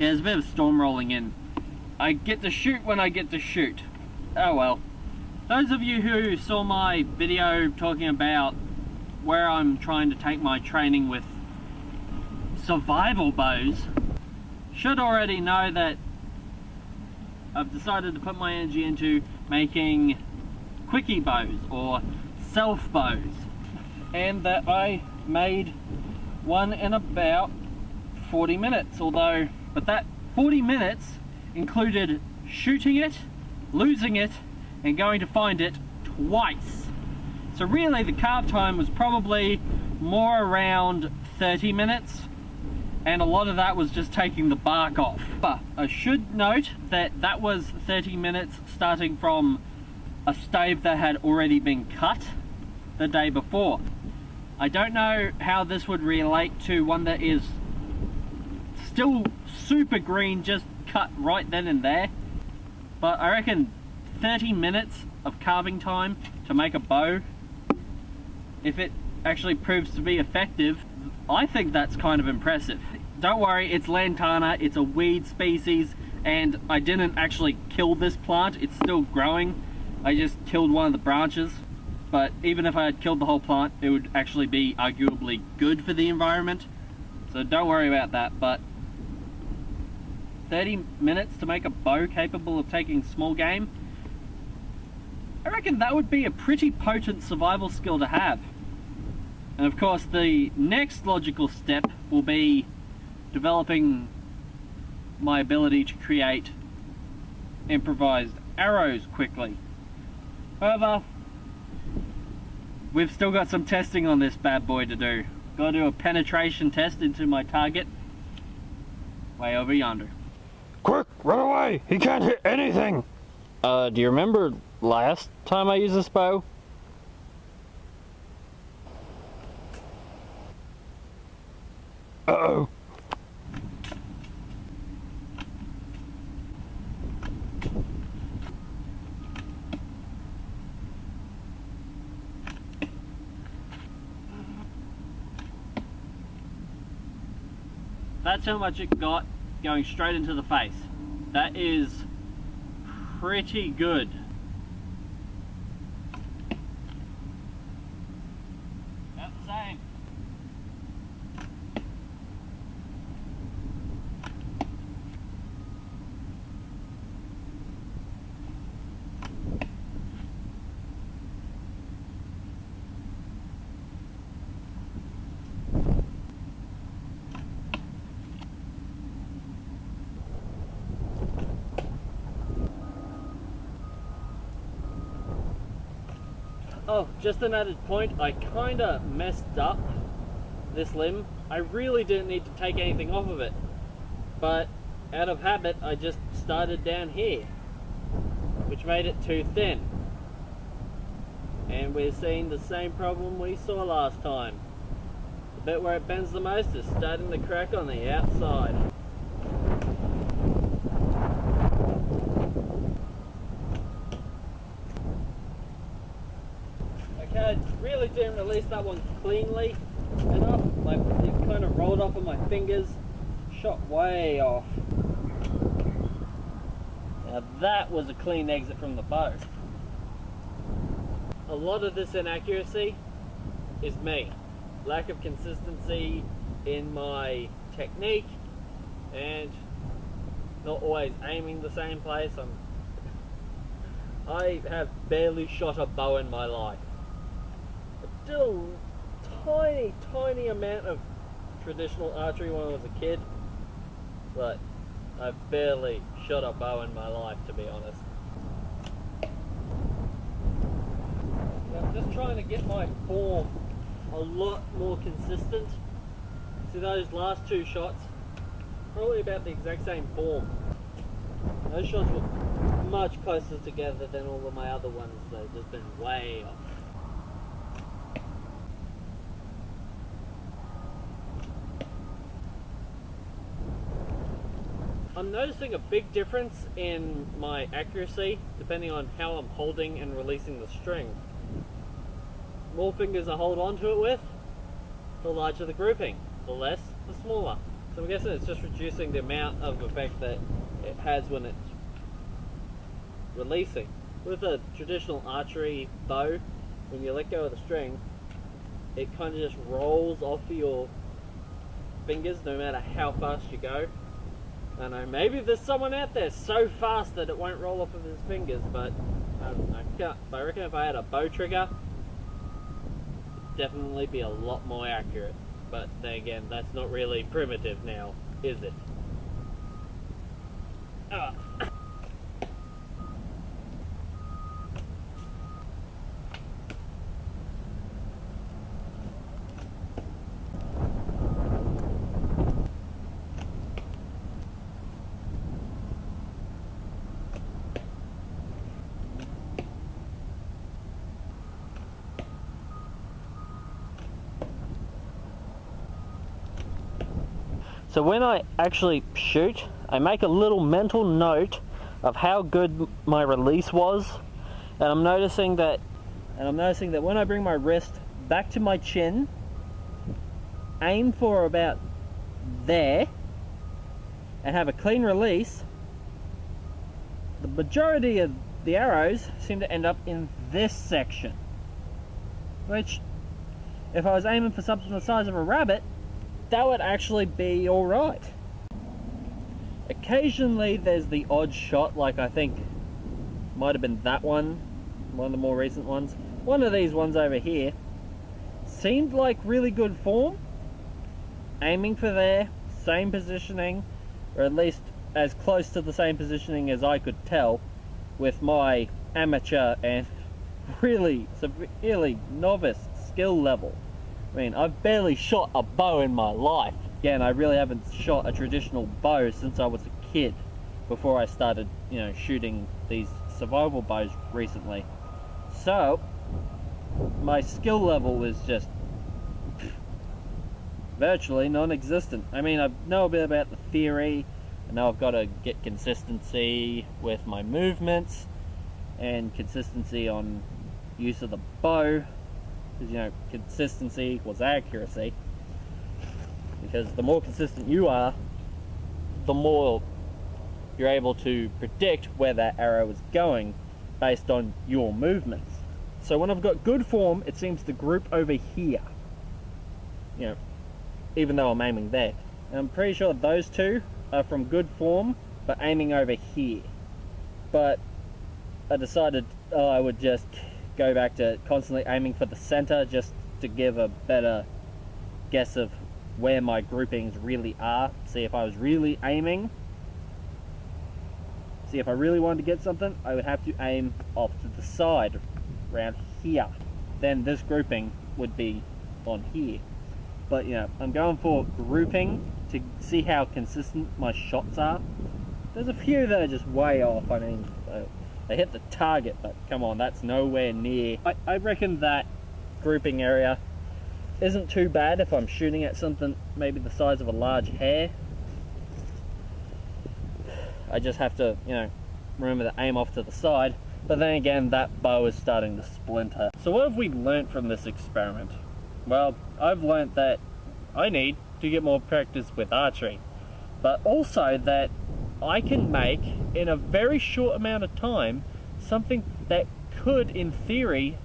Yeah, there's a bit of storm rolling in. I get to shoot when I get to shoot. Oh well. Those of you who saw my video talking about where I'm trying to take my training with survival bows should already know that I've decided to put my energy into making quickie bows or self bows, and that I made one in about 40 minutes, but that 40 minutes included shooting it, losing it, and going to find it twice. So really the carve time was probably more around 30 minutes, and a lot of that was just taking the bark off. But I should note that that was 30 minutes starting from a stave that had already been cut the day before. I don't know how this would relate to one that is still super green, just cut right then and there, but I reckon 30 minutes of carving time to make a bow, if it actually proves to be effective, I think that's kind of impressive. Don't worry, it's lantana, it's a weed species, and I didn't actually kill this plant, it's still growing. I just killed one of the branches, but even if I had killed the whole plant, it would actually be arguably good for the environment, so don't worry about that. But 30 minutes to make a bow capable of taking small game, I reckon that would be a pretty potent survival skill to have. And of course the next logical step will be developing my ability to create improvised arrows quickly. However, we've still got some testing on this bad boy to do. Gotta do a penetration test into my target way over yonder. Quick, run away! He can't hit anything! Do you remember last time I used this bow? Uh-oh. That's how much it got going straight into the face. That is pretty good. About the same. Oh, just an added point, I kinda messed up this limb. I really didn't need to take anything off of it, but out of habit I just started down here, which made it too thin. And we're seeing the same problem we saw last time. The bit where it bends the most is starting to crack on the outside. I really didn't release that one cleanly enough. Like, it kind of rolled off of my fingers, shot way off. Now that was a clean exit from the bow. A lot of this inaccuracy is me. Lack of consistency in my technique and not always aiming the same place. I have barely shot a bow in my life. Still tiny amount of traditional archery when I was a kid, but I've barely shot a bow in my life, to be honest. I'm just trying to get my form a lot more consistent. See, those last two shots, probably about the exact same form. Those shots were much closer together than all of my other ones. They've just been way off. I'm noticing a big difference in my accuracy depending on how I'm holding and releasing the string. The more fingers I hold onto it with, the larger the grouping. The less, the smaller. So I'm guessing it's just reducing the amount of effect that it has when it's releasing. With a traditional archery bow, when you let go of the string, it kind of just rolls off your fingers no matter how fast you go. I don't know, maybe there's someone out there so fast that it won't roll off of his fingers, but I reckon if I had a bow trigger, it'd definitely be a lot more accurate. But then again, that's not really primitive now, is it? So when I actually shoot, I make a little mental note of how good my release was, and I'm noticing that when I bring my wrist back to my chin, aim for about there, and have a clean release, the majority of the arrows seem to end up in this section, which, if I was aiming for something the size of a rabbit, that would actually be alright. Occasionally there's the odd shot, like I think might have been that one of the more recent ones. One of these ones over here seemed like really good form. Aiming for there, same positioning, or at least as close to the same positioning as I could tell with my amateur and really severely novice skill level. I mean, I've barely shot a bow in my life. Again, I really haven't shot a traditional bow since I was a kid, before I started, shooting these survival bows recently. So, my skill level is just virtually non-existent. I mean, I know a bit about the theory. I know I've got to get consistency with my movements and consistency on use of the bow. Because, consistency equals accuracy. Because the more consistent you are, the more you're able to predict where that arrow is going based on your movements. So when I've got good form, it seems to group over here. Even though I'm aiming there. And I'm pretty sure those two are from good form, but aiming over here. But I decided I would just go back to constantly aiming for the center, just to give a better guess of where my groupings really are. See if I was really aiming. See if I really wanted to get something, I would have to aim off to the side, around here. Then this grouping would be on here. But I'm going for grouping to see how consistent my shots are. There's a few that are just way off. I mean, they hit the target, but come on, that's nowhere near. I reckon that grouping area isn't too bad if I'm shooting at something maybe the size of a large hare. I just have to, remember to aim off to the side. But then again, that bow is starting to splinter. So what have we learnt from this experiment? Well, I've learnt that I need to get more practice with archery, but also that I can make, in a very short amount of time, something that could, in theory,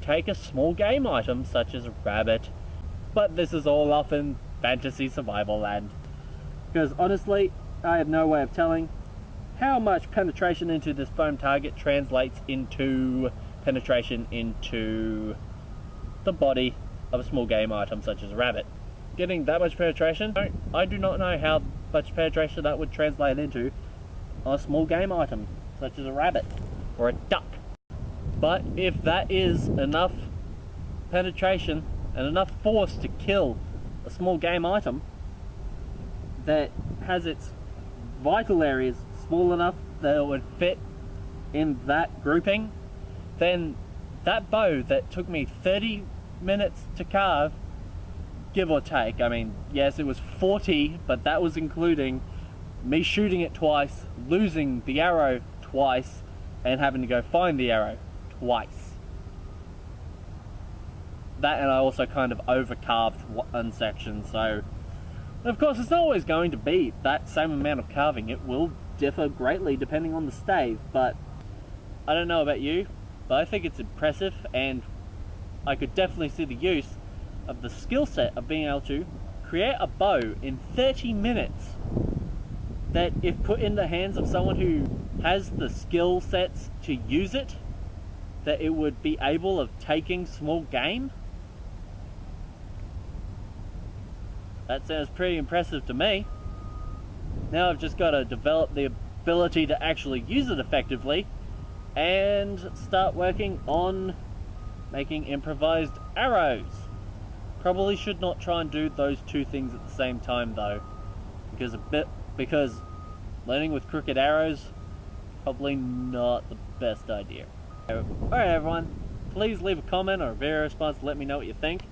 take a small game item such as a rabbit. But this is all off in fantasy survival land. Because honestly, I have no way of telling how much penetration into this foam target translates into penetration into the body of a small game item such as a rabbit. Getting that much penetration, I do not know how much penetration that would translate into on a small game item such as a rabbit or a duck. But if that is enough penetration and enough force to kill a small game item that has its vital areas small enough that it would fit in that grouping, then that bow that took me 30 minutes to carve, give or take, I mean, yes, it was 40, but that was including me shooting it twice, losing the arrow twice, and having to go find the arrow twice. That, and I also kind of over-carved one section, so And of course, it's not always going to be that same amount of carving. It will differ greatly depending on the stave, but I don't know about you, but I think it's impressive, and I could definitely see the use of the skill set of being able to create a bow in 30 minutes that, if put in the hands of someone who has the skill sets to use it, that it would be able of taking small game. That sounds pretty impressive to me. Now I've just got to develop the ability to actually use it effectively and start working on making improvised arrows. Probably should not try and do those two things at the same time though, because learning with crooked arrows, probably not the best idea. Alright everyone, please leave a comment or a video response to let me know what you think.